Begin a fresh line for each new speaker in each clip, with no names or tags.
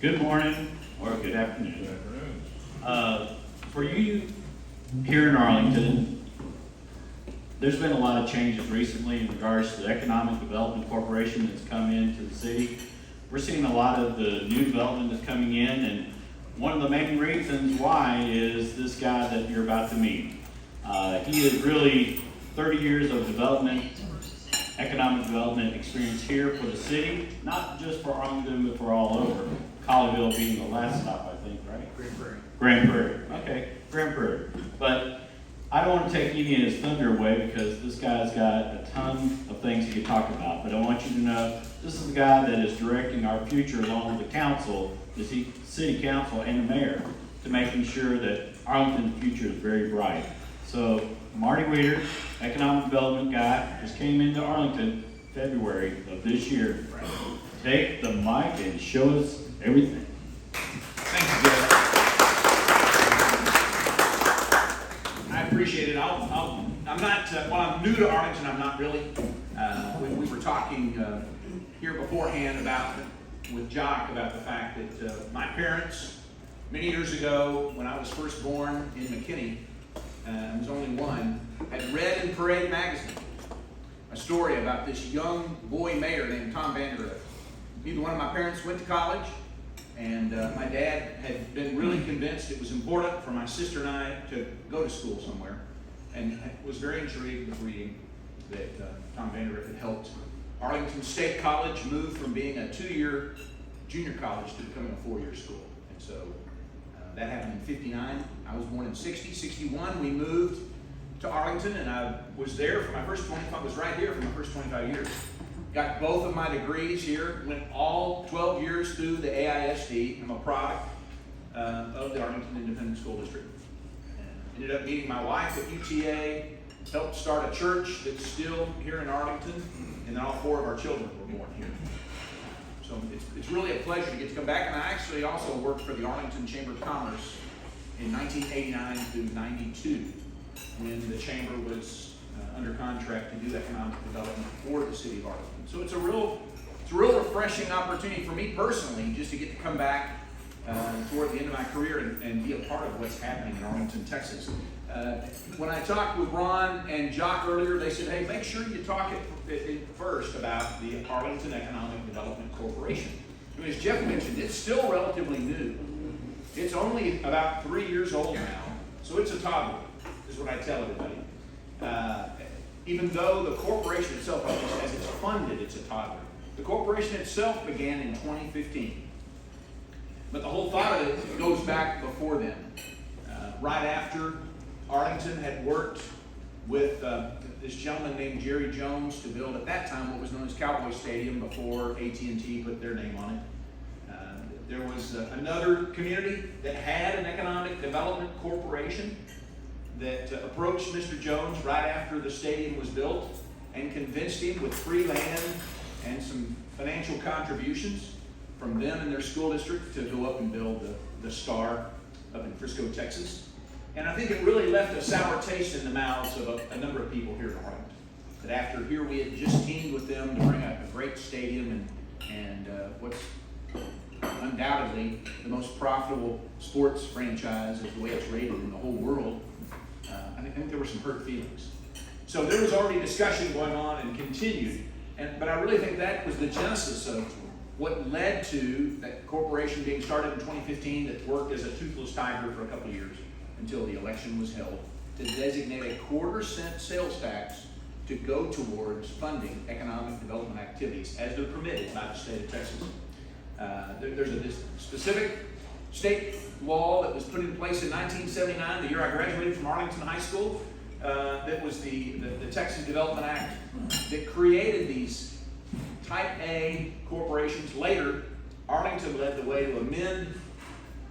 Good morning, or good afternoon. For you here in Arlington, there's been a lot of changes recently in regards to the Economic Development Corporation that's come into the city. We're seeing a lot of the new development that's coming in, and one of the main reasons why is this guy that you're about to meet. He is really 30 years of economic development experience here for the city, not just for Arlington, but for all over. Colleyville being the last stop, I think, right? Grand Prairie. Okay, Grand Prairie. But I don't want to take any of his thunder away because this guy's got a ton of things he could talk about. But I want you to know this is the guy that is directing our future along with the council, the city council and the mayor, to making sure that Arlington's future is very bright. So Marty Wieder, economic development guy, just came into Arlington February of this year. Take the mic and show us everything.
Thank you, Jeff. I appreciate it. I'm not, while I'm new to Arlington, I'm not really. We were talking here beforehand with Jock about the fact that my parents, many years ago, when I was first born in McKinney, I was only one, had read in Parade magazine a story about this young boy mayor named Tom Vander. Neither one of my parents went to college, and my dad had been really convinced it was important for my sister and I to go to school somewhere, and was very intrigued with reading that Tom Vander had helped Arlington State College move from being a 2-year junior college to becoming a 4-year school. And so that happened in '59. I was born in '61. We moved to Arlington, and I was there for my first 25, was right here for my first 25 years. Got both of my degrees here, went all 12 years through the AISD. I'm a product of the Arlington Independent School District. Ended up meeting my wife at UTA, helped start a church that's still here in Arlington, and then all 4 of our children were born here. So it's really a pleasure to get to come back, and I actually also worked for the Arlington Chamber of Commerce in 1989 through '92, when the chamber was under contract to do economic development for the city of Arlington. So it's a real refreshing opportunity for me personally, just to get to come back toward the end of my career and be a part of what's happening in Arlington, Texas. When I talked with Ron and Jock earlier, they said, hey, make sure you talk first about the Arlington Economic Development Corporation. I mean, as Jeff mentioned, it's still relatively new. It's only about 3 years old now, so it's a toddler, is what I tell everybody. Even though the corporation itself, as it's funded, it's a toddler. The corporation itself began in 2015. But the whole thought of it goes back before then. Right after Arlington had worked with this gentleman named Jerry Jones to build, at that time, what was known as Cowboy Stadium before AT&T put their name on it. There was another community that had an economic development corporation that approached Mr. Jones right after the stadium was built and convinced him with free land and some financial contributions from them and their school district to go up and build the Star up in Frisco, Texas. And I think it really left a sour taste in the mouths of a number of people here in Arlington. That after here we had just teamed with them to bring up a great stadium and what's undoubtedly the most profitable sports franchise of the way it's rated in the whole world. I think there were some hurt feelings. So there was already discussion going on and continued, but I really think that was the genesis of what led to that corporation being started in 2015 that worked as a toothless tiger for a couple of years until the election was held to designate a 1/4-cent sales tax to go towards funding economic development activities as they're permitted by the state of Texas. There's a specific state law that was put in place in 1979, the year I graduated from Arlington High School, that was the Texas Development Act that created these Type A corporations. Later, Arlington led the way to amend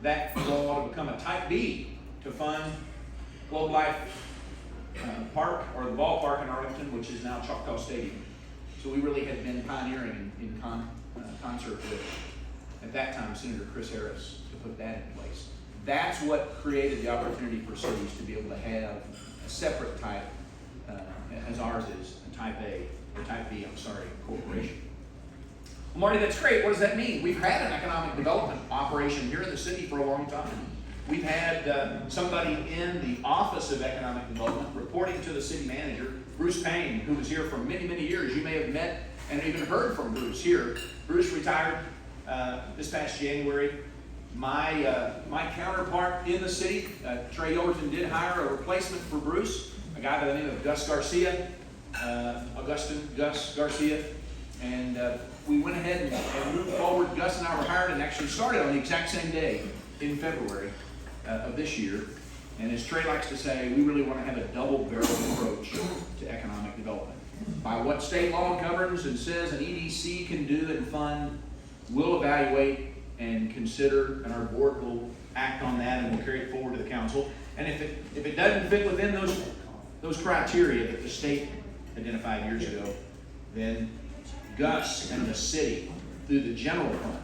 that law to become a Type B to fund Globe Life Park, or the ballpark in Arlington, which is now Choctaw Stadium. So we really had been pioneering in concert with, at that time, Senator Chris Harris to put that in place. That's what created the opportunity for cities to be able to have a separate type, as ours is, a Type A, or Type B, corporation. Marty, that's great. What does that mean? We've had an economic development operation here in the city for a long time. We've had somebody in the Office of Economic Development reporting to the city manager, Bruce Payne, who was here for many, many years. You may have met and even heard from Bruce here. Bruce retired this past January. My counterpart in the city, Trey Overton, did hire a replacement for Bruce, a guy by the name of Gus Garcia, Gus Garcia, and we went ahead and moved forward. Gus and I were hired and actually started on the exact same day in February of this year. And as Trey likes to say, we really want to have a double-barrel approach to economic development. By what state law governs and says an EDC can do and fund, we'll evaluate and consider, and our board will act on that and we'll carry it forward to the council. And if it doesn't fit within those criteria that the state identified years ago, then Gus and the city, through the general fund,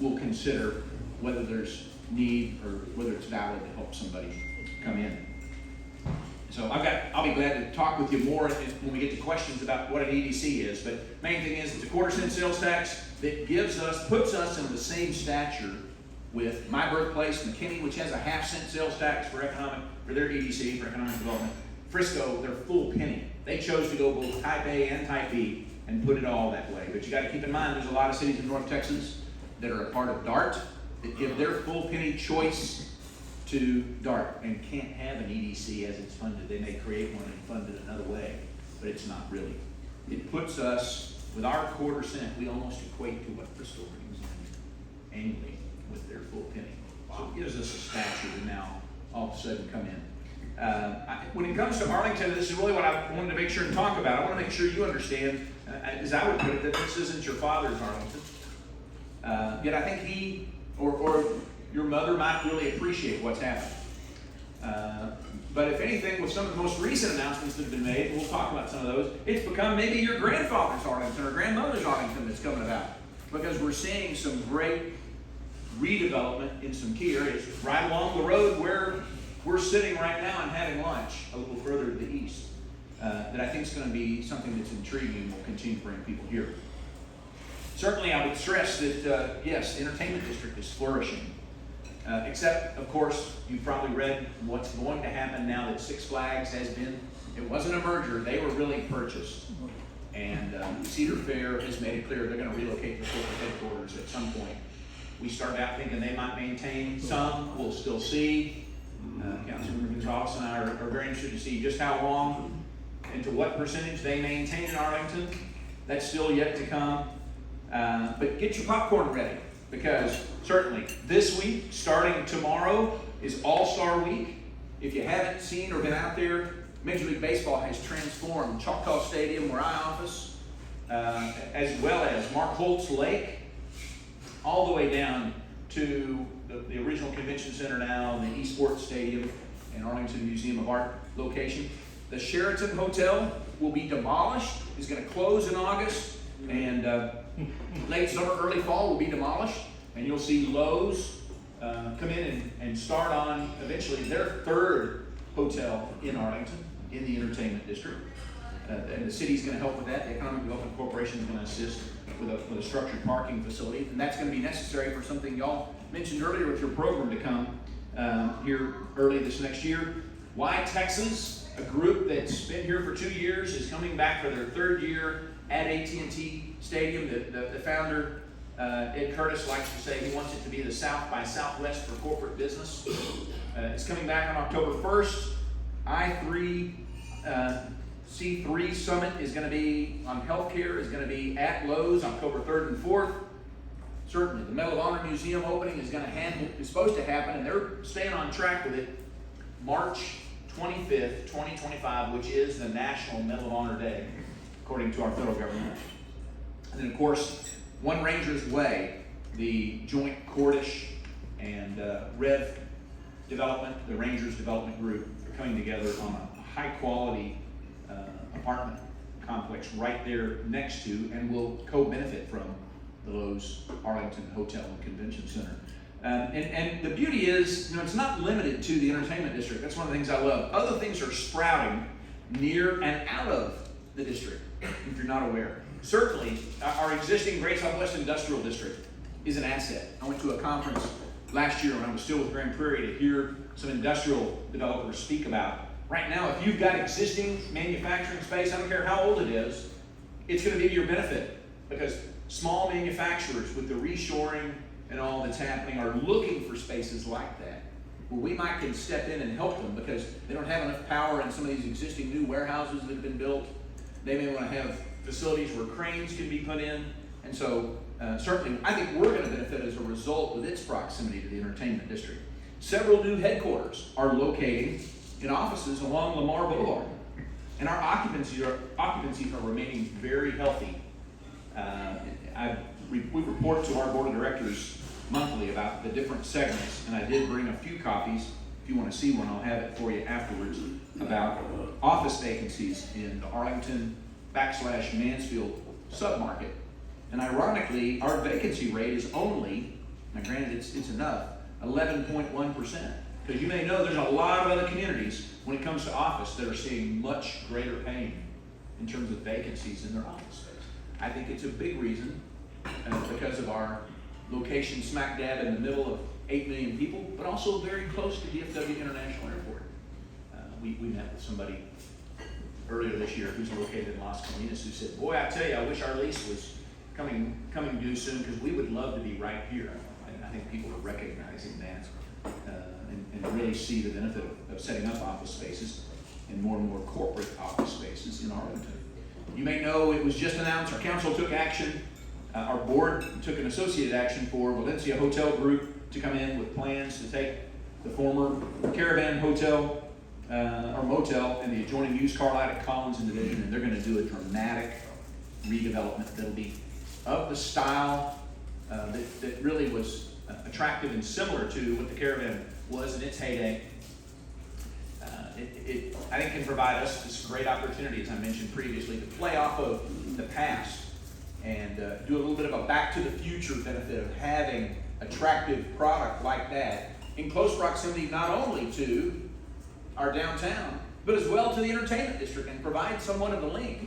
will consider whether there's need or whether it's valid to help somebody come in. So I'll be glad to talk with you more when we get to questions about what an EDC is. But main thing is it's a quarter-cent sales tax that puts us in the same stature with my birthplace, McKinney, which has a half-cent sales tax for their EDC, for economic development. Frisco, they're full penny. They chose to go both type A and type B and put it all that way. But you got to keep in mind there's a lot of cities in North Texas that are a part of DART that give their full penny choice to DART and can't have an EDC as it's funded. They may create one and fund it another way, but it's not really. It puts us, with our quarter cent, we almost equate to what Frisco brings in annually with their full penny. So it gives us a stature to now all of a sudden come in. When it comes to Arlington, this is really what I wanted to make sure and talk about. I want to make sure you understand, as I would put it, that this isn't your father's Arlington. Yet I think he or your mother might really appreciate what's happened. But if anything, with some of the most recent announcements that have been made, and we'll talk about some of those, it's become maybe your grandfather's Arlington or grandmother's Arlington that's coming about. Because we're seeing some great redevelopment in some key areas. Right along the road where we're sitting right now and having lunch, a little further to the east, that I think is going to be something that's intriguing and will continue to bring people here. Certainly, I would stress that, yes, the entertainment district is flourishing. Except, of course, you've probably read what's going to happen now that Six Flags has been, it wasn't a merger, they were really purchased. And Cedar Fair has made it clear they're going to relocate to corporate headquarters at some point. We started out thinking they might maintain some, we'll still see. Councilmember Gonzalez and I are very interested to see just how long and to what percentage they maintain in Arlington. That's still yet to come. But get your popcorn ready, because certainly this week, starting tomorrow, is All-Star Week. If you haven't seen or been out there, Major League Baseball has transformed Choctaw Stadium, where I office, as well as Mark Holtz Lake, all the way down to the original convention center now, the Esports Stadium and Arlington Museum of Art location. The Sheraton Hotel will be demolished, is going to close in August, and late summer, early fall will be demolished, and you'll see Lowe's come in and start on eventually their third hotel in Arlington in the entertainment district. And the city's going to help with that. The Economic Development Corporation is going to assist with a structured parking facility, and that's going to be necessary for something y'all mentioned earlier with your program to come here early this next year. Why Texas, a group that's been here for 2 years, is coming back for their third year at AT&T Stadium. The founder, Ed Curtis, likes to say he wants it to be the South by Southwest for corporate business. It's coming back on October 1st. C3 Summit is going to be on healthcare, is going to be at Lowe's October 3rd and 4th. Certainly, the Medal of Honor Museum opening is supposed to happen, and they're staying on track with it, March 25th, 2025, which is the National Medal of Honor Day, according to our federal government. And then, of course, One Ranger's Way, the joint Cordish and Rev development, the Rangers Development Group, are coming together on a high-quality apartment complex right there next to, and will co-benefit from, the Lowe's Arlington Hotel and Convention Center. And the beauty is, it's not limited to the entertainment district. That's one of the things I love. Other things are sprouting near and out of the district, if you're not aware. certainly, our existing Great Southwest Industrial District is an asset. I went to a conference last year when I was still with Grand Prairie to hear some industrial developers speak about. Right now, if you've got existing manufacturing space, I don't care how old it is, it's going to be to your benefit, because small manufacturers with the reshoring and all that's happening are looking for spaces like that, where we might can step in and help them because they don't have enough power in some of these existing new warehouses that have been built. They may want to have facilities where cranes can be put in. And so certainly I think we're going to benefit as a result with its proximity to the entertainment district. Several new headquarters are locating in offices along Lamar Boulevard. And our occupancies are remaining very healthy. We report to our board of directors monthly about the different segments, and I did bring a few copies. If you want to see one, I'll have it for you afterwards, about office vacancies in the Arlington / Mansfield submarket. And ironically, our vacancy rate is only, now granted it's enough, 11.1%. Because you may know there's a lot of other communities when it comes to office that are seeing much greater pain in terms of vacancies in their office space. I think it's a big reason because of our location smack dab in the middle of 8 million people, but also very close to DFW International Airport. We met with somebody earlier this year who's located in Las Colinas who said, boy, I tell you, I wish our lease was coming due soon because we would love to be right here. And I think people are recognizing that and really see the benefit of setting up office spaces and more corporate office spaces in Arlington. You may know it was just announced, our council took action, our board took an associated action for Valencia Hotel Group to come in with plans to take the former Caravan Hotel or motel and the adjoining used car lot at Collins and Division, and they're going to do a dramatic redevelopment that'll be of the style that really was attractive and similar to what the Caravan was in its heyday. It I think can provide us this great opportunity, as I mentioned previously, to play off of the past and do a little bit of a back to the future benefit of having attractive product like that in close proximity not only to our downtown, but as well to the entertainment district, and provide somewhat of a link,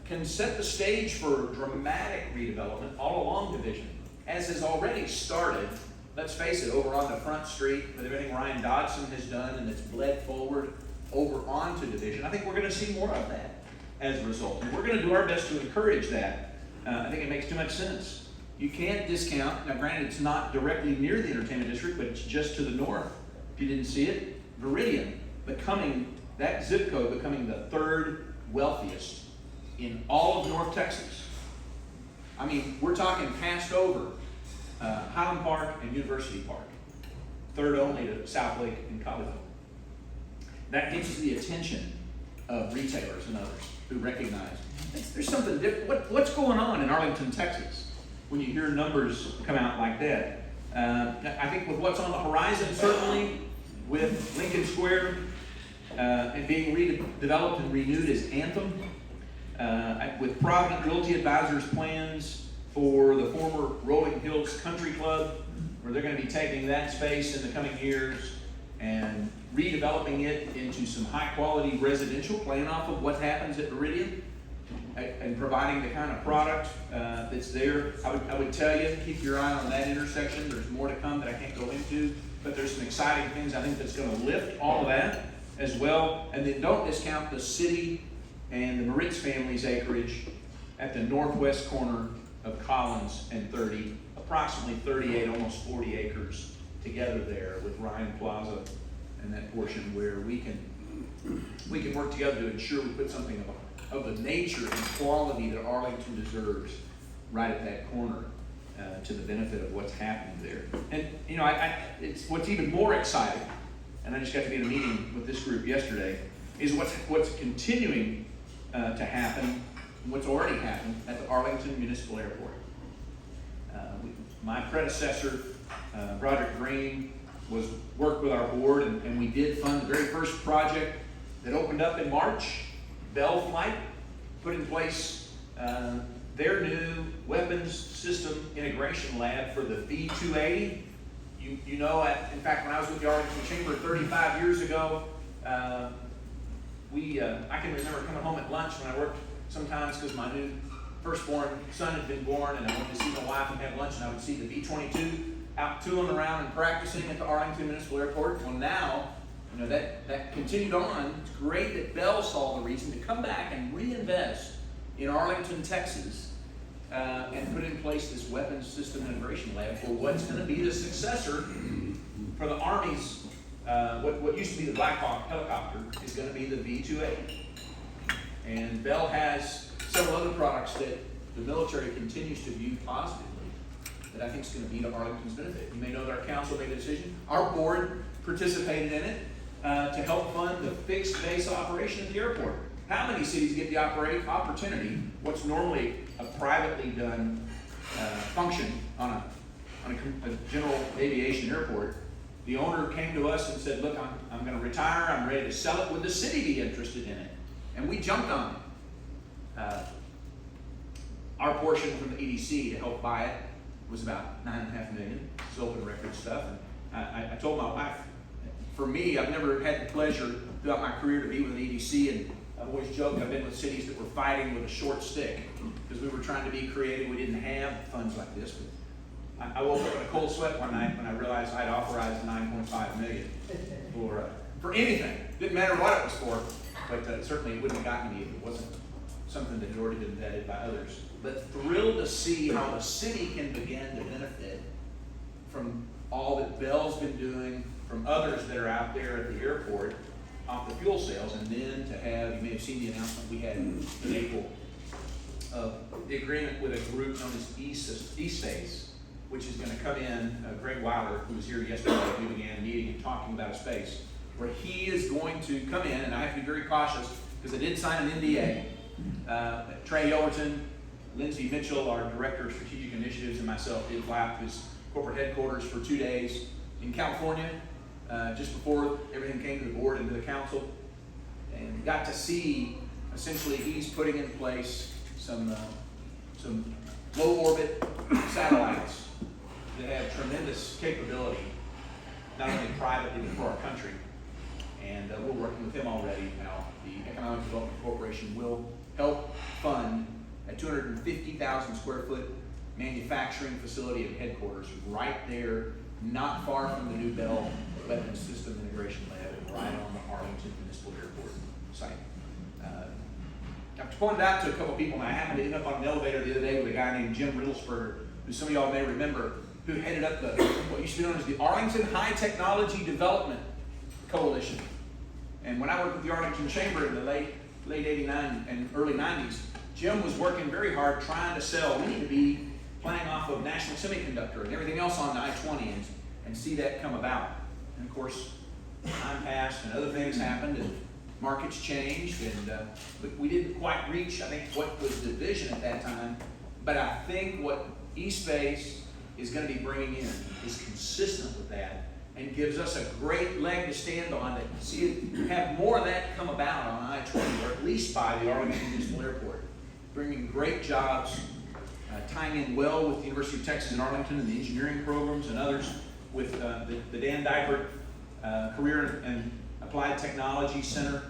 can set the stage for dramatic redevelopment all along Division, as has already started. Let's face it, over on the Front Street, with everything Ryan Dodson has done and it's bled forward over onto Division. I think we're going to see more of that as a result. And we're going to do our best to encourage that. I think it makes too much sense. You can't discount, now granted it's not directly near the entertainment district, but it's just to the north. If you didn't see it, Viridian, that zip code becoming the third wealthiest in all of North Texas. I mean, we're talking passed over Highland Park and University Park, third only to South Lake and Colleyville. That gets the attention of retailers and others who recognize there's something different. What's going on in Arlington, Texas, when you hear numbers come out like that? I think with what's on the horizon, certainly with Lincoln Square and being redeveloped and renewed as Anthem, with Provident Realty Advisors plans for the former Rolling Hills Country Club, where they're going to be taking that space in the coming years and redeveloping it into some high-quality residential, playing off of what happens at Meridian, and providing the kind of product that's there. I would tell you, keep your eye on that intersection. There's more to come that I can't go into, but there's some exciting things I think that's going to lift all of that as well. And then don't discount the city and the Moritz family's acreage at the northwest corner of Collins and 30, approximately 38, almost 40 acres together there with Ryan Plaza and that portion where we can work together to ensure we put something of the nature and quality that Arlington deserves right at that corner to the benefit of what's happening there. And you know, it's what's even more exciting, and I just got to be in a meeting with this group yesterday, is what's continuing to happen, what's already happened at the Arlington Municipal Airport. My predecessor, Broderick Green, worked with our board, and we did fund the very first project that opened up in March. Bell Flight put in place their new weapons system integration lab for the V280. You know, in fact, when I was with the Arlington Chamber 35 years ago, I can remember coming home at lunch when I worked sometimes because my new firstborn son had been born, and I wanted to see my wife and have lunch, and I would see the B-22 out tooling around and practicing at the Arlington Municipal Airport. Well, now, that continued on. It's great that Bell saw the reason to come back and reinvest in Arlington, Texas, and put in place this weapons system integration lab for what's going to be the successor for the Army's, what used to be the Black Hawk helicopter is going to be the V-2A. And Bell has several other products that the military continues to view positively that I think is going to be to Arlington's benefit. You may know that our council made a decision. Our board participated in it to help fund the fixed base operation at the airport. How many cities get the opportunity, what's normally a privately done function on a general aviation airport? The owner came to us and said, look, I'm going to retire, I'm ready to sell it. Would the city be interested in it? And we jumped on it. Our portion from the EDC to help buy it was about $9.5 million. It's open record stuff. And I told my wife, for me, I've never had the pleasure throughout my career to be with an EDC, and I've always joked I've been with cities that were fighting with a short stick because we were trying to be creative. We didn't have funds like this. But I woke up in a cold sweat one night when I realized I'd authorized $9.5 million for anything. Didn't matter what it was for, but certainly it wouldn't have gotten me if it wasn't something that had already been vetted by others. But thrilled to see how the city can begin to benefit from all that Bell's been doing, from others that are out there at the airport off the fuel sales, and then to have, you may have seen the announcement we had in April of the agreement with a group known as eSpace, which is going to come in, Greg Weiler, who was here yesterday, we began a meeting and talking about a space where he is going to come in, and I have to be very cautious because I did sign an NDA. Trey Yelverton, Lindsay Mitchell, our Director of Strategic Initiatives, and myself did fly out to his corporate headquarters for 2 days in California, just before everything came to the board and to the council, and got to see, essentially, he's putting in place some low orbit satellites that have tremendous capability, not only privately but for our country. And we're working with him already now. The Economic Development Corporation will help fund a 250,000 square foot manufacturing facility and headquarters right there, not far from the new Bell Weapons System Integration Lab, right on the Arlington Municipal Airport site. I've pointed out to a couple people, and I happened to end up on an elevator the other day with a guy named Jim Riddlesberger, who some of y'all may remember, who headed up what used to be known as the Arlington High Technology Development Coalition. And when I worked with the Arlington Chamber in the late 89 and early 90s, Jim was working very hard trying to sell. We need to be playing off of National Semiconductor and everything else on the I-20 and see that come about. And of course, time passed and other things happened and markets changed, and we didn't quite reach, I think, what was the vision at that time. But I think what eSpace is going to be bringing in is consistent with that and gives us a great leg to stand on to see it, have more of that come about on I-20, or at least by the Arlington Municipal Airport, bringing great jobs, tying in well with the University of Texas in Arlington and the engineering programs and others with the Dan Dybert Career and Applied Technology Center.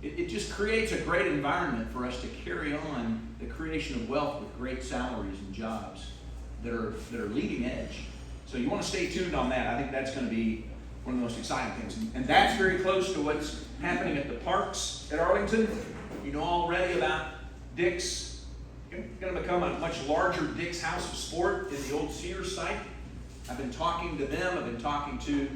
It just creates a great environment for us to carry on the creation of wealth with great salaries and jobs that are leading edge. So you want to stay tuned on that. I think that's going to be one of the most exciting things. And that's very close to what's happening at the parks at Arlington. You know already about Dick's, going to become a much larger Dick's House of Sport in the old Sears site. I've been talking to them. I've been talking to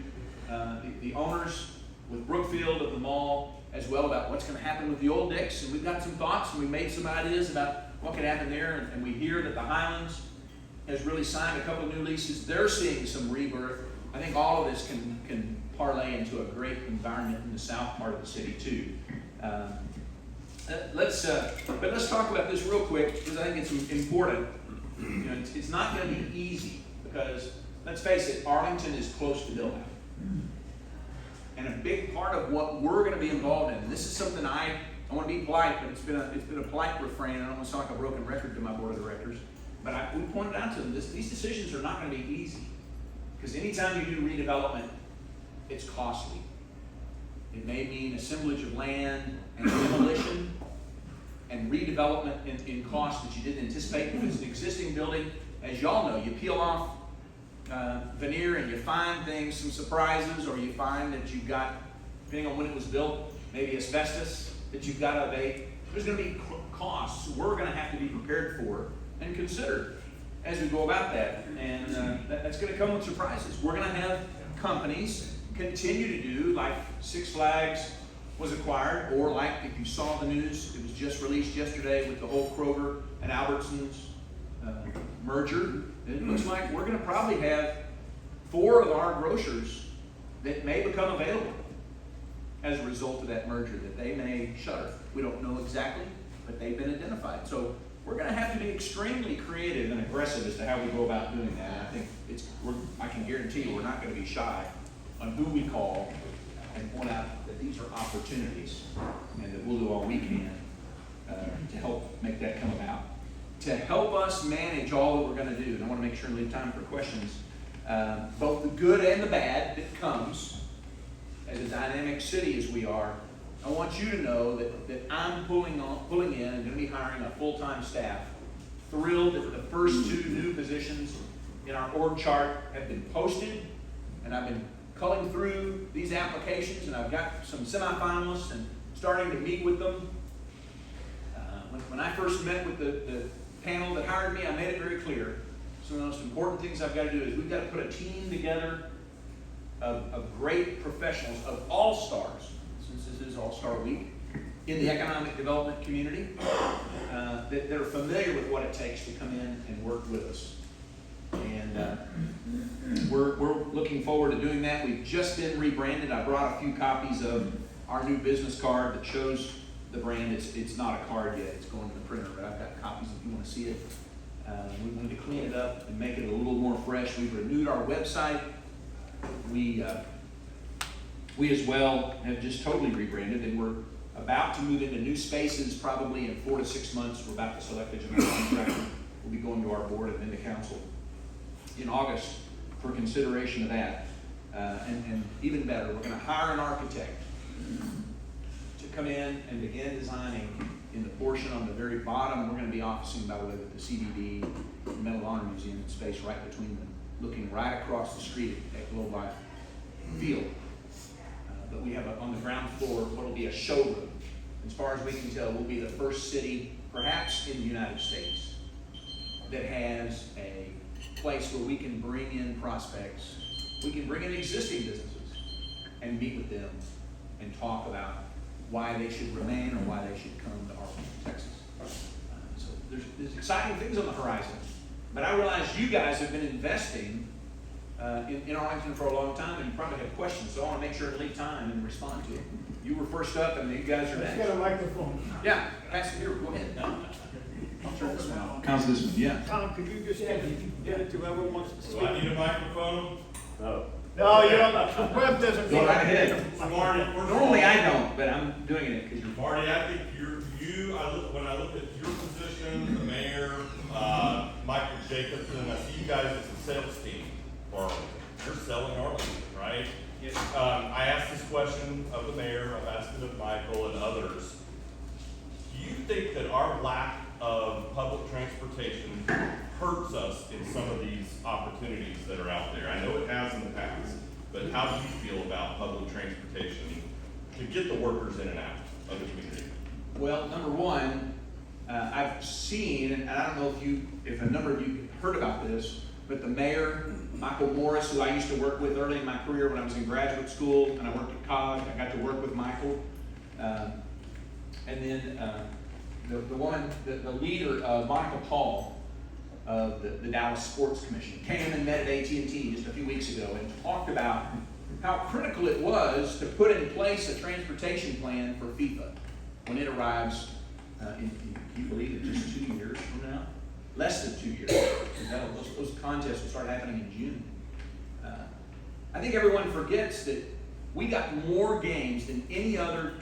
the owners with Brookfield of the mall as well about what's going to happen with the old Dick's. And we've got some thoughts and we made some ideas about what could happen there. And we hear that the Highlands has really signed a couple of new leases. They're seeing some rebirth. I think all of this can parlay into a great environment in the south part of the city too. But let's talk about this real quick because I think it's important. You know, it's not going to be easy because let's face it, Arlington is close to build out. And a big part of what we're going to be involved in, and this is something I want to be polite, but it's been a polite refrain. I don't want to sound like a broken record to my board of directors. But we pointed out to them, these decisions are not going to be easy. Because anytime you do redevelopment, it's costly. It may mean assemblage of land and demolition and redevelopment in cost that you didn't anticipate. If it's an existing building, as y'all know, you peel off veneer and you find things, some surprises, or you find that you've got, depending on when it was built, maybe asbestos that you've got to abate. There's going to be costs we're going to have to be prepared for and consider as we go about that. And that's going to come with surprises. We're going to have companies continue to do like Six Flags was acquired, or like if you saw the news, it was just released yesterday with the whole Kroger and Albertsons merger. It looks like we're going to probably have 4 of our grocers that may become available as a result of that merger, that they may shutter. We don't know exactly, but they've been identified. So we're going to have to be extremely creative and aggressive as to how we go about doing that. And I think I can guarantee you we're not going to be shy on who we call and point out that these are opportunities, and that we'll do all we can to help make that come about. To help us manage all that we're going to do, and I want to make sure and leave time for questions, both the good and the bad that comes as a dynamic city as we are, I want you to know that I'm pulling in and going to be hiring a full-time staff. Thrilled that the first 2 new positions in our org chart have been posted, and I've been culling through these applications, and I've got some semifinalists and starting to meet with them. When I first met with the panel that hired me, I made it very clear. Some of the most important things I've got to do is we've got to put a team together of great professionals, of all-stars, since this is All-Star Week, in the economic development community, that are familiar with what it takes to come in and work with us. And we're looking forward to doing that. We've just been rebranded. I brought a few copies of our new business card that shows the brand. It's not a card yet. It's going to the printer, but I've got copies if you want to see it. We wanted to clean it up and make it a little more fresh. We've renewed our website. We as well have just totally rebranded, and we're about to move into new spaces probably in 4 to 6 months. We're about to select a general contractor. We'll be going to our board and then to council in August for consideration of that. And even better, we're going to hire an architect to come in and begin designing in the portion on the very bottom. We're going to be officing, by the way, with the CBD, the Medal of Honor Museum, and space right between them, looking right across the street at Globe Life Field. But we have on the ground floor what will be a showroom. As far as we can tell, we'll be the first city, perhaps in the United States, that has a place where we can bring in prospects, we can bring in existing businesses and meet with them and talk about why they should remain or why they should come to Arlington, Texas. So there's exciting things on the horizon. But I realize you guys have been investing in Arlington for a long time, and you probably have questions, so I want to make sure to leave time and respond to them. You were first up, and you guys are next.
Let's get a microphone.
Yeah, pass it here, go ahead. I'll turn this one off. How's this one? Yeah.
Tom, could you just get it to whoever wants to speak?
Do I need a microphone?
No, you don't, the web doesn't.
Go right ahead.
So Marty, first of
Normally
all,
I don't, but I'm doing it because you're.
Marty, I think when I look at your position, the mayor, Michael Jacobson, I see you guys as a sales team for Arlington. You're selling Arlington, right?
Yes.
I asked this question of the mayor, I've asked it of Michael and others. Do you think that our lack of public transportation hurts us in some of these opportunities that are out there? I know it has in the past, but how do you feel about public transportation to get the workers in and out of the community?
Well, number one, I've seen, and I don't know if a number of you heard about this, but the mayor, Michael Morris, who I used to work with early in my career when I was in graduate school, and I worked at COG, I got to work with Michael. And then the leader, Monica Paul, of the Dallas Sports Commission, came and met at AT&T just a few weeks ago and talked about how critical it was to put in place a transportation plan for FIFA when it arrives in you believe it, just 2 years from now? Less than 2 years. Those contests will start happening in June. I think everyone forgets that we got more games than any other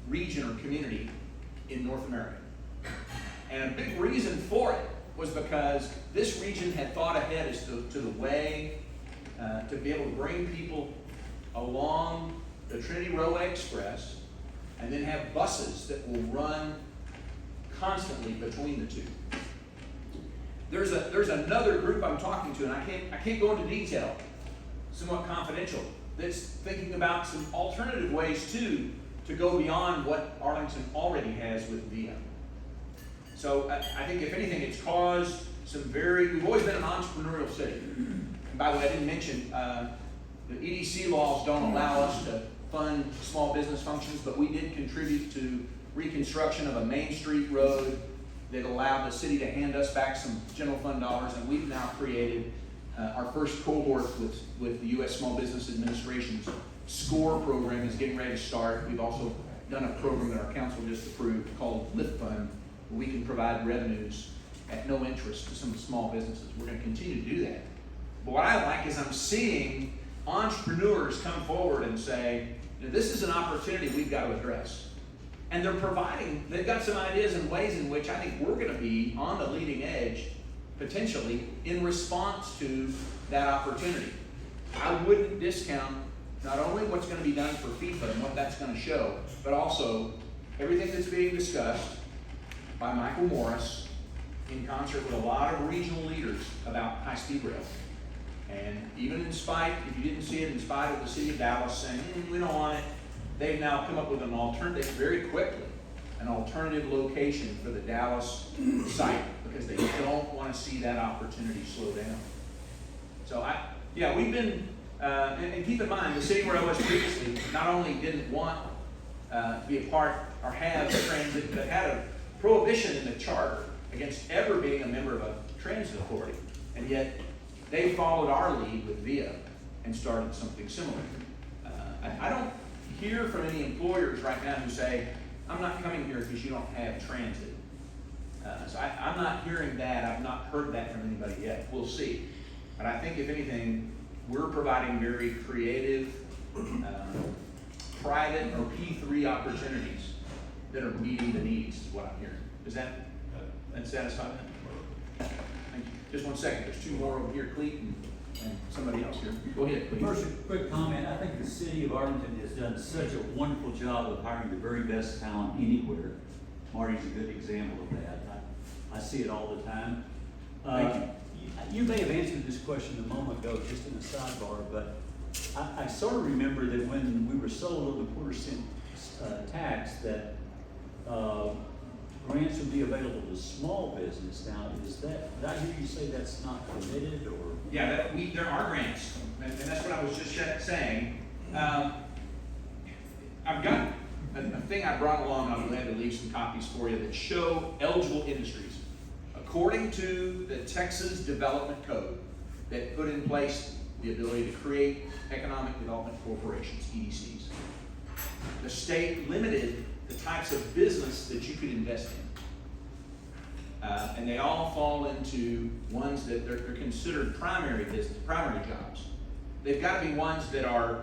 region or community in North America. And a big reason for it was because this region had thought ahead as to the way to be able to bring people along the Trinity Railway Express and then have buses that will run constantly between the two. There's another group I'm talking to, and I can't go into detail, somewhat confidential, that's thinking about some alternative ways too to go beyond what Arlington already has with Vida. So I think if anything, it's caused we've always been an entrepreneurial city. And by the way, I didn't mention, the EDC laws don't allow us to fund small business functions, but we did contribute to reconstruction of a Main Street road that allowed the city to hand us back some general fund dollars, and we've now created our first cohort with the U.S. Small Business Administration's SCORE program is getting ready to start. We've also done a program that our council just approved called Lift Fund, where we can provide revenues at no interest to some small businesses. We're going to continue to do that. But what I like is I'm seeing entrepreneurs come forward and say, this is an opportunity we've got to address. And they've got some ideas and ways in which I think we're going to be on the leading edge, potentially, in response to that opportunity. I wouldn't discount not only what's going to be done for FIFA and what that's going to show, but also everything that's being discussed by Michael Morris in concert with a lot of regional leaders about high-speed rail. And even in spite, if you didn't see it, in spite of the city of Dallas saying, we don't want it, they've now come up with an alternative, very quickly, an alternative location for the Dallas site, because they don't want to see that opportunity slow down. So we've been, and keep in mind, the city where I was previously not only didn't want to be a part or have transit, but had a prohibition in the charter against ever being a member of a transit authority, and yet they followed our lead with Vida and started something similar. I don't hear from any employers right now who say, I'm not coming here because you don't have transit. So I'm not hearing that. I've not heard that from anybody yet. We'll see. But I think if anything, we're providing very creative, private or P3 opportunities that are meeting the needs, is what I'm hearing. Does that satisfy that? Thank you. Just 1 second. There's 2 more over here, Cleet and somebody else here. Go ahead, please.
First, a quick comment. I think the city of Arlington has done such a wonderful job of hiring the very best talent anywhere. Marty's a good example of that. I see it all the time.
Thank you.
You may have answered this question a moment ago, just in a sidebar, but I sort of remember that when we were sold on the quarter-cent tax, that grants would be available to small business. Now, did I hear you say that's not permitted, or?
Yeah, there are grants, and that's what I was just saying. I've got a thing I brought along, I'm glad to leave some copies for you, that show eligible industries. According to the Texas Development Code that put in place the ability to create economic development corporations, EDCs, the state limited the types of business that you could invest in. And they all fall into ones that they're considered primary business, primary jobs. They've got to be ones that are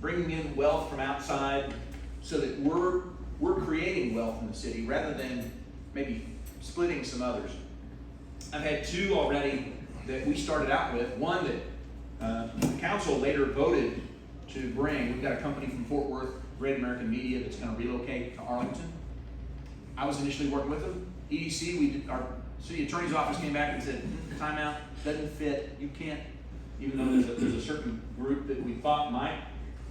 bringing in wealth from outside so that we're creating wealth in the city rather than maybe splitting some others. I've had 2 already that we started out with. One that the council later voted to bring. We've got a company from Fort Worth, Great American Media, that's going to relocate to Arlington. I was initially working with them. EDC, our city attorney's office came back and said, timeout, doesn't fit, you can't, even though there's a certain group that we thought might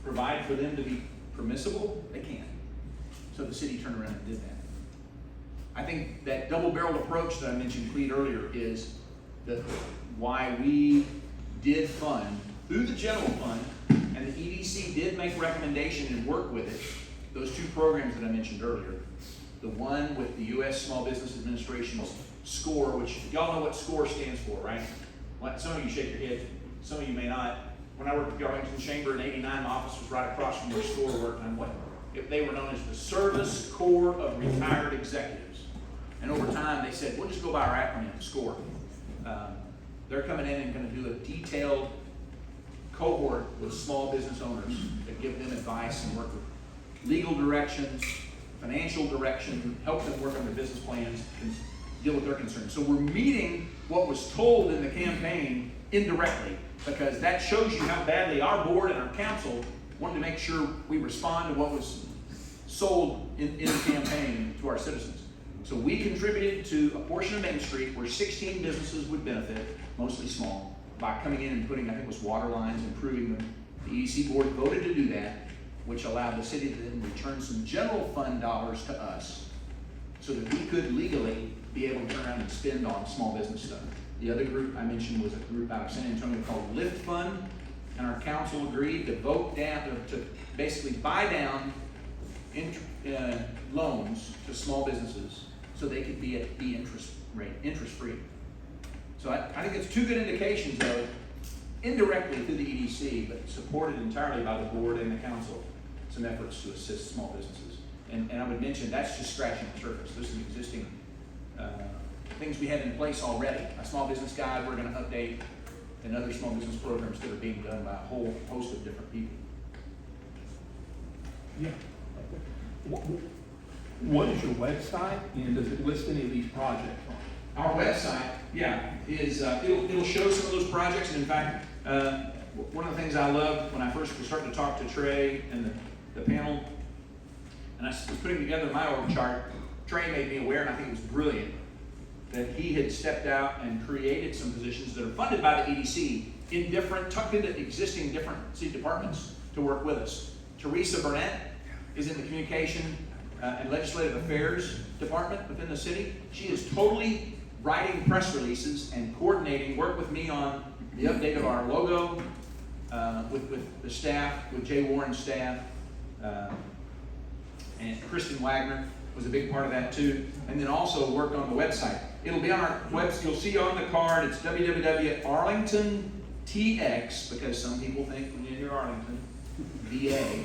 provide for them to be permissible, they can't. So the city turned around and did that. I think that double-barreled approach that I mentioned, Cleet, earlier is why we did fund through the general fund, and the EDC did make recommendation and work with it, those 2 programs that I mentioned earlier. The one with the U.S. Small Business Administration's SCORE, which y'all know what SCORE stands for, right? Some of you shake your head, some of you may not. When I worked at the Arlington Chamber in '89, my office was right across from where SCORE worked, and they were known as the Service Corps of Retired Executives. And over time, they said, we'll just go by our acronym, SCORE. They're coming in and going to do a detailed cohort with small business owners that give them advice and work with legal directions, financial direction, help them work on their business plans, and deal with their concerns. So we're meeting what was told in the campaign indirectly, because that shows you how badly our board and our council wanted to make sure we respond to what was sold in the campaign to our citizens. So we contributed to a portion of Main Street where 16 businesses would benefit, mostly small, by coming in and putting, I think it was water lines, improving them. The EDC board voted to do that, which allowed the city to then return some general fund dollars to us so that we could legally be able to turn around and spend on small business stuff. The other group I mentioned was a group out of San Antonio called Lift Fund, and our council agreed to vote down, to basically buy down loans to small businesses so they could be at the interest free. So I think it's two good indications of, indirectly through the EDC, but supported entirely by the board and the council, some efforts to assist small businesses. And I would mention, that's just scratching the surface. There's some existing things we have in place already. A small business guide we're gonna update, and other small business programs that are being done by a whole host of different people.
Yeah. What is your website, and does it list any of these projects on it?
Our website, yeah, is, it'll show some of those projects, and in fact, one of the things I loved when I first was starting to talk to Trey and the panel, and I was putting together my org chart, Trey made me aware, and I think it was brilliant, that he had stepped out and created some positions that are funded by the EDC in tucked into existing different city departments to work with us. Teresa Burnett is in the communication and legislative affairs department within the city. She is totally writing press releases and coordinating, work with me on the update of our logo, with the staff, with Jay Warren's staff, and Kristen Wagner was a big part of that too, and then also worked on the website. It'll be on our website, you'll see on the card, it's www.arlingtontx, because some people think when you hear Arlington, VA,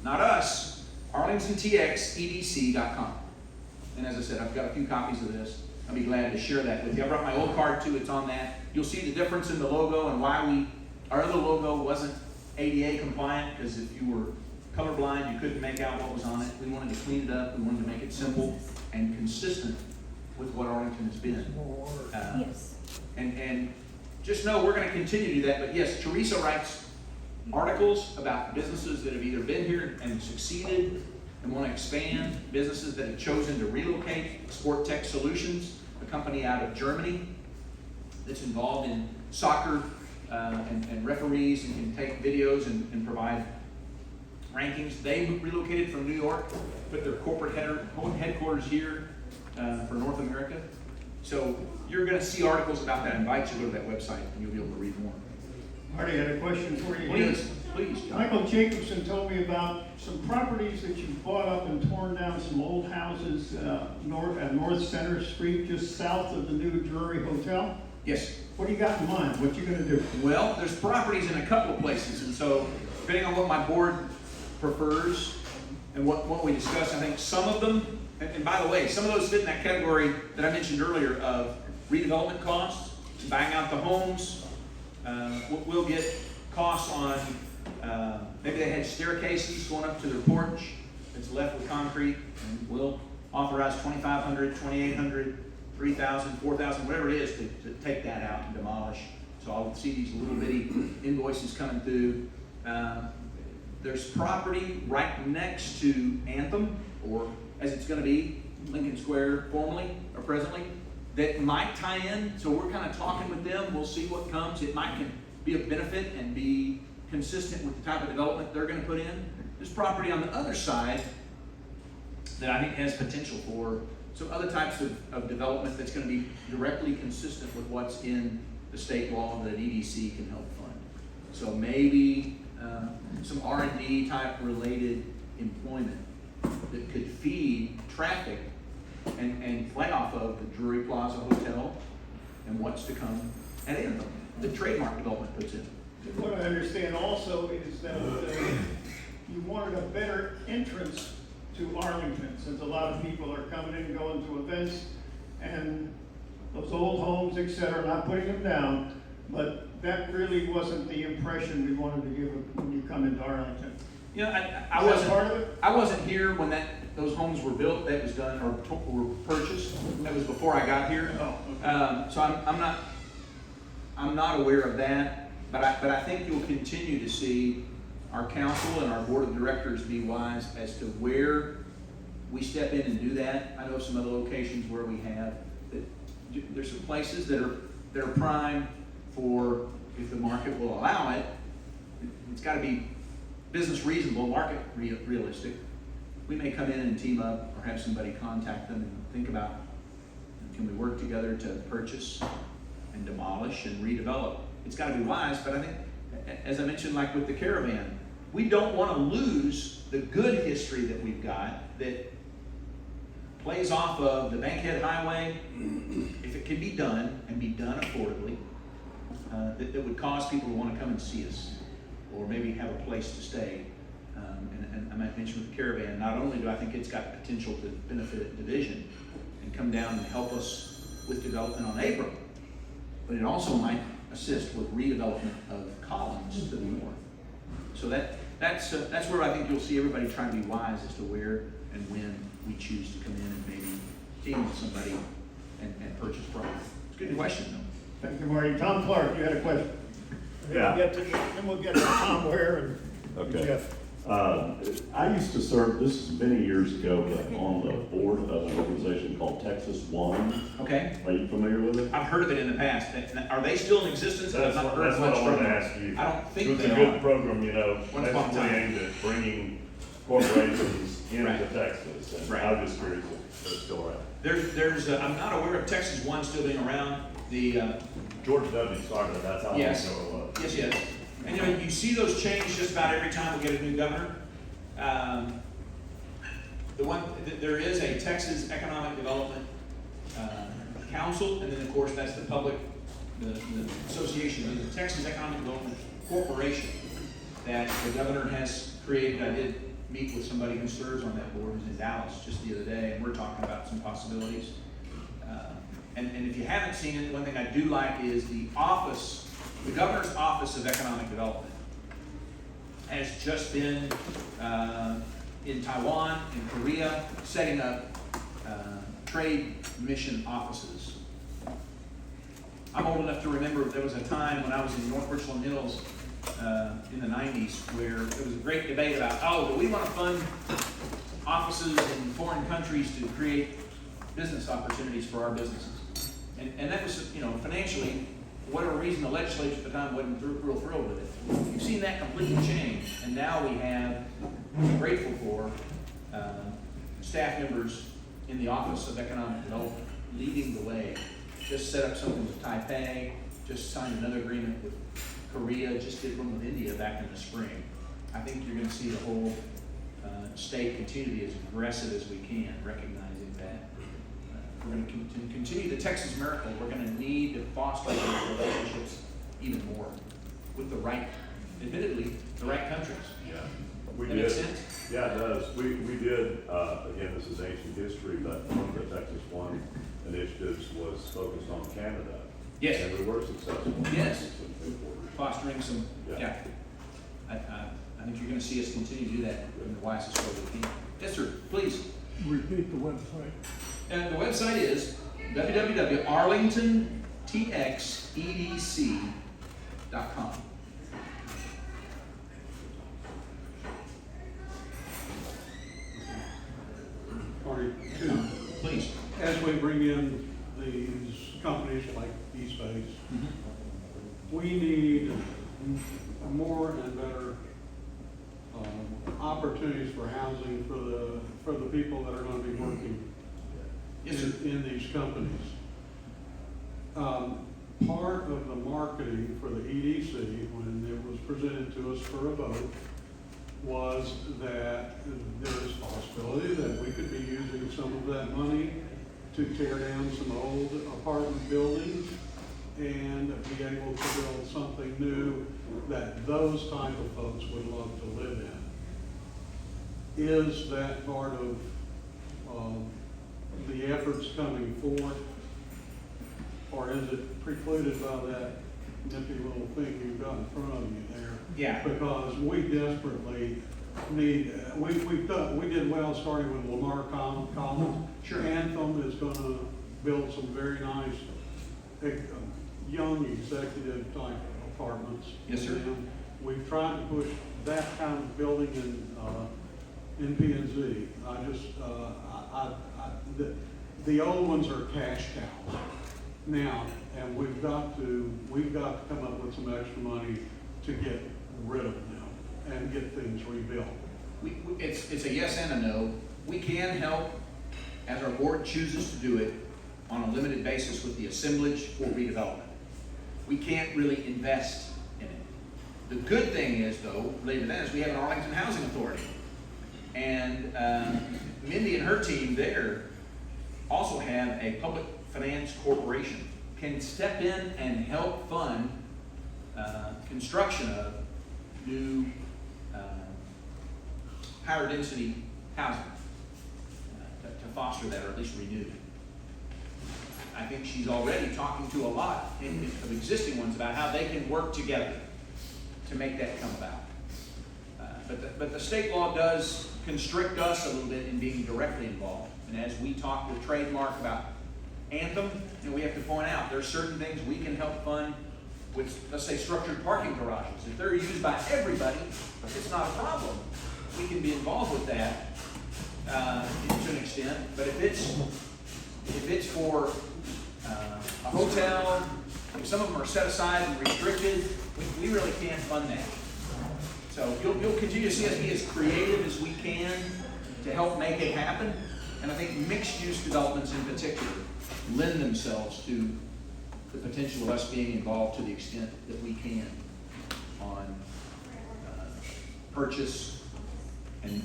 not us, arlingtontxedc.com. And as I said, I've got a few copies of this. I'll be glad to share that with you. I brought my old card too, it's on that. You'll see the difference in the logo and why our other logo wasn't ADA compliant, because if you were colorblind, you couldn't make out what was on it. We wanted to clean it up, we wanted to make it simple and consistent with what Arlington has been.
Yes.
And just know we're gonna continue to do that, but yes, Teresa writes articles about businesses that have either been here and succeeded and want to expand, businesses that have chosen to relocate. Sport Tech Solutions, a company out of Germany that's involved in soccer and referees and can take videos and provide rankings. They relocated from New York, put their corporate headquarters here for North America. So you're going to see articles about that. I invite you to go to that website and you'll be able to read more.
Marty, I had a question for you.
Please, John.
Michael Jacobson told me about some properties that you bought up and torn down, some old houses North Center Street, just south of the new Drury Hotel.
Yes.
What do you got in mind? What you gonna do?
Well, there's properties in a couple of places, and so depending on what my board prefers and what we discuss, I think some of them, and by the way, some of those fit in that category that I mentioned earlier of redevelopment costs, buying out the homes. We'll get costs on, maybe they had staircases going up to their porch that's left with concrete, and we'll authorize $2,500, $2,800, $3,000, $4,000, whatever it is to take that out and demolish. So I'll see these little bitty invoices coming through. There's property right next to Anthem, or as it's gonna be, Lincoln Square formerly or presently, that might tie in. So we're kind of talking with them. We'll see what comes. It might be a benefit and be consistent with the type of development they're gonna put in. There's property on the other side that I think has potential for some other types of development that's gonna be directly consistent with what's in the state law that EDC can help fund. So maybe some R&D type related employment that could feed traffic and play off of the Drury Plaza Hotel and what's to come at Anthem, the trademark development puts in.
What I understand also is that you wanted a better entrance to Arlington, since a lot of people are coming in and going to events, and those old homes, et cetera, not putting them down, but that really wasn't the impression we wanted to give when you come into Arlington.
You know, I
Is that part of it?
I wasn't here when those homes were built, that was done, or were purchased. That was before I got here.
Oh, okay.
So I'm not aware of that, but I think you'll continue to see our council and our board of directors be wise as to where we step in and do that. I know some other locations where we have, that there's some places that are prime for, if the market will allow it, it's gotta be business reasonable, market realistic. We may come in and team up or have somebody contact them and think about, can we work together to purchase and demolish and redevelop? It's gotta be wise, but I think, as I mentioned, like with the caravan, we don't wanna lose the good history that we've got that plays off of the Bankhead Highway, if it can be done and be done affordably, that would cause people to wanna come and see us, or maybe have a place to stay. And I might mention with the caravan, not only do I think it's got potential to benefit Division and come down and help us with development on Abram, but it also might assist with redevelopment of Collins to the north. So that's where I think you'll see everybody trying to be wise as to where and when we choose to come in and maybe team with somebody and purchase property. It's a good question though.
Thank you, Marty. Tom Clark, you had a question?
Yeah.
Then we'll get to Tom Ware and
Okay.
Jeff.
I used to serve, this is many years ago, but on the board of an organization called Texas One.
Okay,
Are you familiar with it?
I've heard of it in the past. Are they still in existence? I've not heard
That's what
much
I
from
wanted to
them.
ask you.
I don't think
It was
they
a good
are.
program, you know,
Once upon a
basically
time.
aimed at bringing corporations into
Right.
Texas. And
Right.
I was just curious if they're still around.
I'm not aware of Texas One still being around.
George W. started it, that's how long ago
Yes.
it was.
Yes, yes. And you know, you see those change just about every time we get a new governor. There is a Texas Economic Development Council, and then of course that's the association, the Texas Economic Development Corporation that the governor has created. I did meet with somebody who serves on that board, who's in Dallas just the other day, and we're talking about some possibilities. And if you haven't seen it, one thing I do like is the governor's office of economic development has just been in Taiwan, in Korea, setting up trade mission offices. I'm old enough to remember there was a time when I was in North Richland Hills in the 90s where there was a great debate about, do we want to fund offices in foreign countries to create business opportunities for our businesses? And that was, financially, whatever reason, the legislature at the time wasn't real thrilled with it. You've seen that completely change, and now we have, I'm grateful for, staff members in the Office of Economic Development leading the way. Just set up something with Taipei, just signed another agreement with Korea, just did one with India back in the spring. I think you're going to see the whole state continue to be as aggressive as we can, recognizing that. We're going to continue the Texas miracle. We're going to need to foster those relationships even more with admittedly, the right countries.
Yeah. We
That
did.
makes sense?
Yeah, it does. We did, again, this is ancient history, but one of the Texas One initiatives was focused on Canada.
Yes.
And we were successful.
Yes.
Some big orders.
Fostering some,
Yeah.
I think you're going to see us continue to do that in the wisest way we can. Yes, sir, please.
Repeat the website.
And the website is www.arlingtontxedc.com.
Marty,
Please.
as we bring in these companies like eSpace, we need more and better opportunities for housing for the people that are going to be working
Yes, sir.
in these companies. Part of the marketing for the EDC, when it was presented to us for a vote, was that there is a possibility that we could be using some of that money to tear down some old apartment buildings and be able to build something new that those type of folks would love to live in. Is that part of the efforts coming forth, or is it precluded by that nippy little thing you've got in front of you there?
Yeah.
Because we desperately need, we did well starting with Lamar Collins.
Sure.
Anthem is gonna build some very nice, young executive type apartments.
Yes, sir.
And we've tried to push that kind of building in in P and Z. The old ones are cash cows now, and we've got to come up with some extra money to get rid of them and get things rebuilt.
It's a yes and a no. We can help, as our board chooses to do it, on a limited basis with the assemblage for redevelopment. We can't really invest in it. The good thing is, though, related to that, is we have an Arlington Housing Authority. And Mindy and her team there also have a public finance corporation, can step in and help fund construction of new higher density housing to foster that, or at least renew. I think she's already talking to a lot of existing ones about how they can work together to make that come about. But the state law does constrict us a little bit in being directly involved. And as we talk with Trademark about Anthem, we have to point out there's certain things we can help fund with, let's say, structured parking garages. If they're used by everybody, it's not a problem. We can be involved with that to an extent. But if it's for a hotel, if some of them are set aside and restricted, we really can't fund that. So you'll continue to see us be as creative as we can to help make it happen. And I think mixed-use developments in particular lend themselves to the potential of us being involved to the extent that we can on purchase and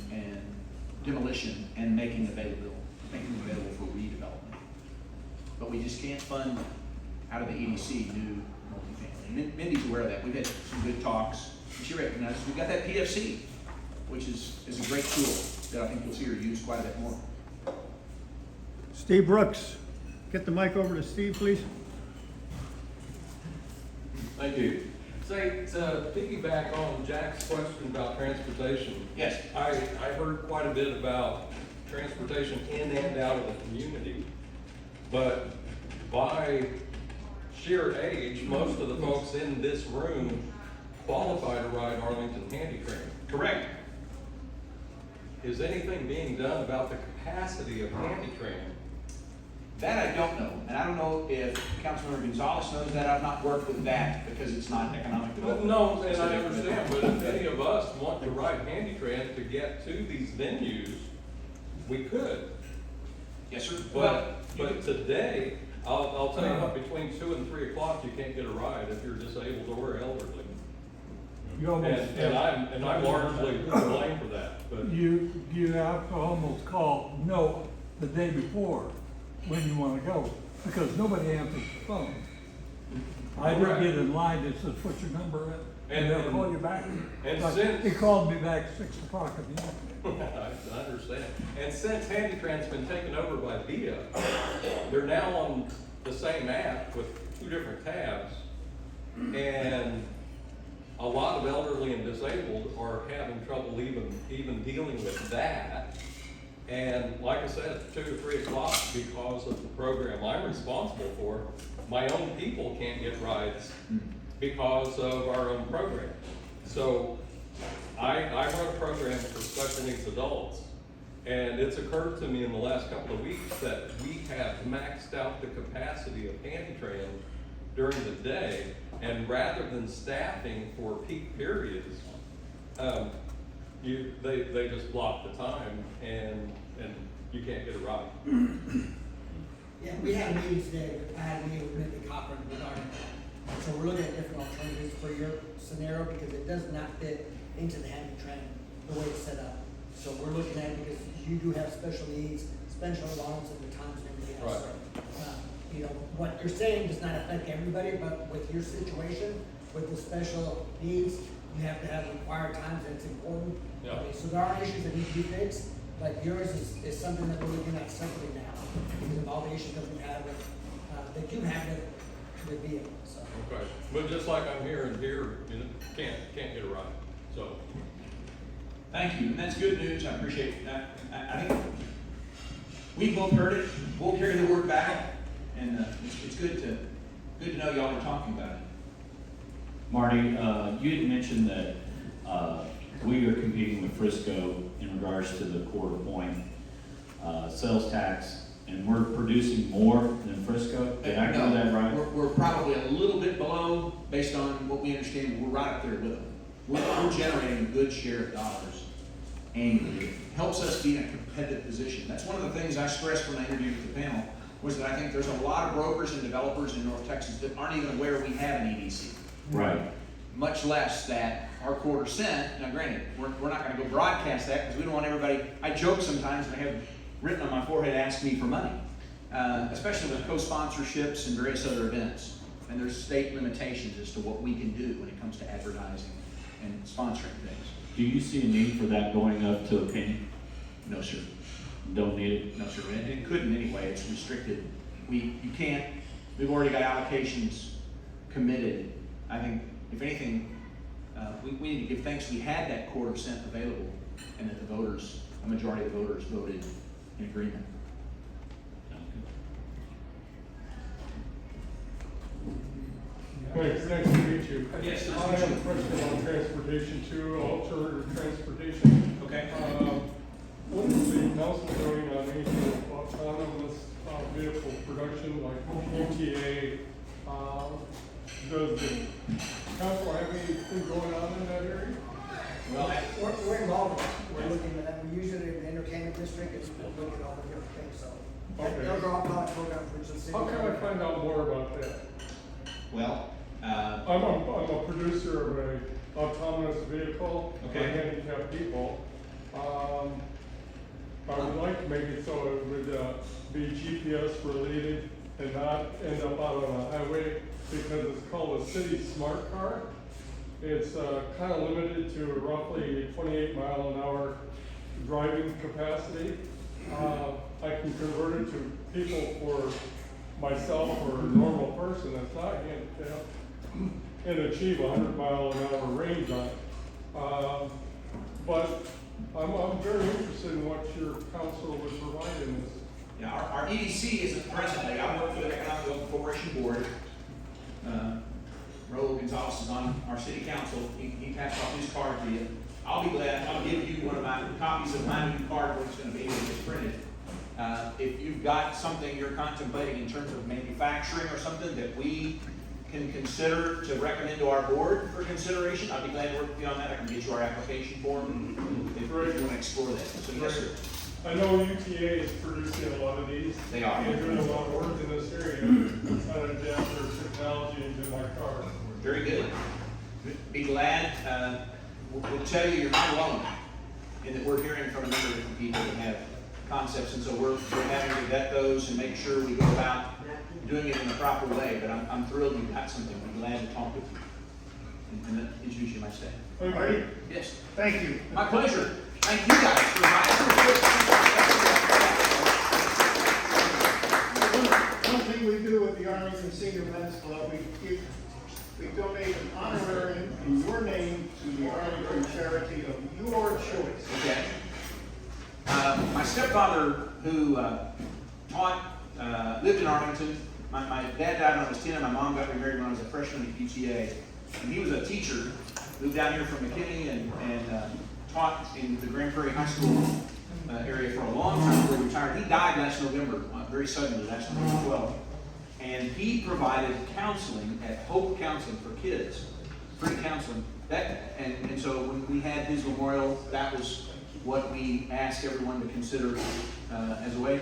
demolition and making them available for redevelopment. But we just can't fund out of the EDC new multifamily. Mindy's aware of that. We've had some good talks. And she recognizes we've got that PFC, which is a great tool that I think you'll see her use quite a bit more.
Steve Brooks, get the mic over to Steve, please.
Thank you. Say, to piggyback on Jack's question about transportation.
Yes.
I heard quite a bit about transportation in and out of the community, but by sheer age, most of the folks in this room qualify to ride Arlington Handytran.
Correct.
Is anything being done about the capacity of Handytran?
That I don't know, and I don't know if Councilmember Gonzalez knows that. I've not worked with that because it's not economic development.
No, and I understand, but if any of us want to ride Handytran to get to these venues, we could.
Yes, sir.
But today, I'll tell you what, between 2 and 3 o'clock, you can't get a ride if you're disabled or elderly. And I'm largely to blame for that, but.
You have to almost call no the day before when you wanna go, because nobody answers the phone. I did
Correct.
get in line that says, put your number in, and they'll call you back.
And
But
since-
he called me back 6 o'clock in the evening.
I understand. And since Handytran's been taken over by Vida, they're now on the same app with 2 different tabs. And a lot of elderly and disabled are having trouble even dealing with that. And like I said, 2 to 3 o'clock, because of the program I'm responsible for, my own people can't get rides because of our own program. So I run a program for special needs adults, and it's occurred to me in the last couple of weeks that we have maxed out the capacity of Handytran during the day, and rather than staffing for peak periods, they just block the time and you can't get a ride.
Yeah, we had a meeting today, I had a meeting with Mindy Cochran regarding that. So we're looking at different alternatives for your scenario because it does not fit into the Handytran, the way it's set up. So we're looking at it because you do have special needs, special allowance and the times and everything else.
Right.
What you're saying does not affect everybody, but with your situation, with the special needs, you have to have required times and it's important.
Yeah.
Okay, so there are issues that need to be fixed, but yours is something that we're looking at separately now, because of all the issues that we have with, that you have with vehicles, so.
Okay, but just like I'm hearing here, can't get a ride, so.
Thank you, and that's good news. I appreciate that. I think we've both heard it. We'll carry the word back, and it's good to know y'all are talking about it.
Marty, you had mentioned that we are competing with Frisco in regards to the quarter point sales tax, and we're producing more than Frisco. Did I
No,
do that right?
We're probably a little bit below, based on what we understand, we're right up there with them. We're generating a good share of dollars annually. It helps us be in a competitive position. That's one of the things I stressed when I interviewed with the panel, was that I think there's a lot of brokers and developers in North Texas that aren't even aware we have an EDC.
Right.
Much less that our quarter cent, now granted, we're not gonna go broadcast that, because we don't want everybody, I joke sometimes, and I have written on my forehead, ask me for money. Especially with co-sponsorships and various other events. And there's state limitations as to what we can do when it comes to advertising and sponsoring things.
Do you see a need for that going up to a penny?
No, sir.
Don't need it?
No, sir. It couldn't anyway. It's restricted. You can't, we've already got allocations committed. I think, if anything, we need to give thanks we had that quarter cent available, and that the voters, a majority of the voters voted in agreement.
Thanks, nice to meet you.
Yes,
I
nice to
have
meet
a
you.
question on transportation too, alternative transportation.
Okay.
What is the council doing on any sort of autonomous vehicle production, like UTA? Does the council have anything going on in that area?
Well,
We're involved in it. We're looking at that. We use it in the entertainment district, and we're looking at all the different things, so.
Okay.
They'll draw pilot programs for the city.
How can I find out more about that?
well,
I'm a producer of a autonomous vehicle for
Okay.
handicapped people. I would like to make it so it would be GPS related and not end up out on a highway, because it's called a city smart car. It's kind of limited to roughly 28 mile an hour driving capacity. I can convert it to people for myself or a normal person that's not handicapped and achieve 100 mile an hour range on it. But I'm very interested in what your council would provide in this.
yeah, our EDC isn't presently, I work for the Economic Development Corporation Board. Raul Gonzalez is on our city council. He passed off his card to you. I'll be glad, I'll give you one of my copies of my new card when it's gonna be when it's printed. If you've got something you're contemplating in terms of manufacturing or something that we can consider to recommend to our board for consideration, I'd be glad to work with you on that. I can get you our application form if you want to explore that. So yes, sir.
I know UTA is producing a lot of these.
They are.
They're doing a lot of work in this area, trying to adapt their technology into my car.
Very good. Be glad. We'll tell you you're not alone in that we're hearing from a number of different people that have concepts, and so we're having to vet those and make sure we go about doing it in the proper way. But I'm thrilled you've got something. I'm glad to talk with you and introduce you to my staff.
Marty,
Yes,
thank you.
my pleasure. Thank you guys for
One thing we do with the Arlington Senior Men's Club, we donate an honorarium in your name to the Arlington charity of your choice.
Okay. My stepfather, who lived in Arlington, my dad died when I was 10, and my mom got remarried when I was a freshman at UTA. And he was a teacher, moved down here from McKinney and taught in the Grand Prairie High School area for a long time before he retired. He died last November, very suddenly, last November 12th. And he provided counseling at Hope Counseling for kids, free counseling. And so when we had his memorial, that was what we asked everyone to consider as a way.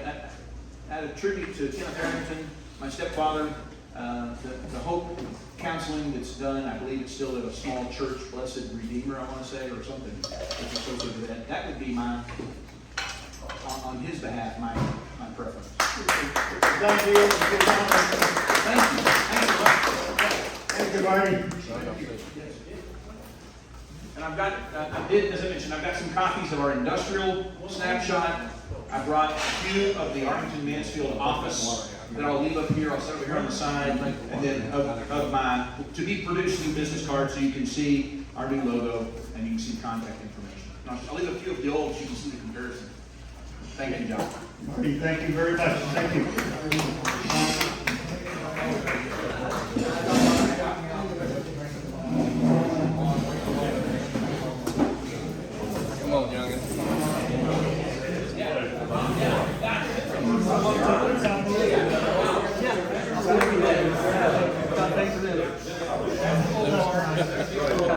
Out of tribute to Kenneth Arlington, my stepfather, the Hope Counseling that's done, I believe it's still at a small church, Blessed Redeemer, I want to say, or something that's associated with that. That would be my, on his behalf, my preference.
Thank you.
Thank you.
Thank you, Marty.
And I've got, as I mentioned, I've got some copies of our industrial snapshot. I brought a few of the Arlington Mansfield office that I'll leave up here. I'll set over here on the side, and then of my to be produced new business cards, so you can see our new logo and you can see contact information. I'll leave a few of the old so you can see the comparison. Thank you, John.
Marty, thank you very much. Thank you.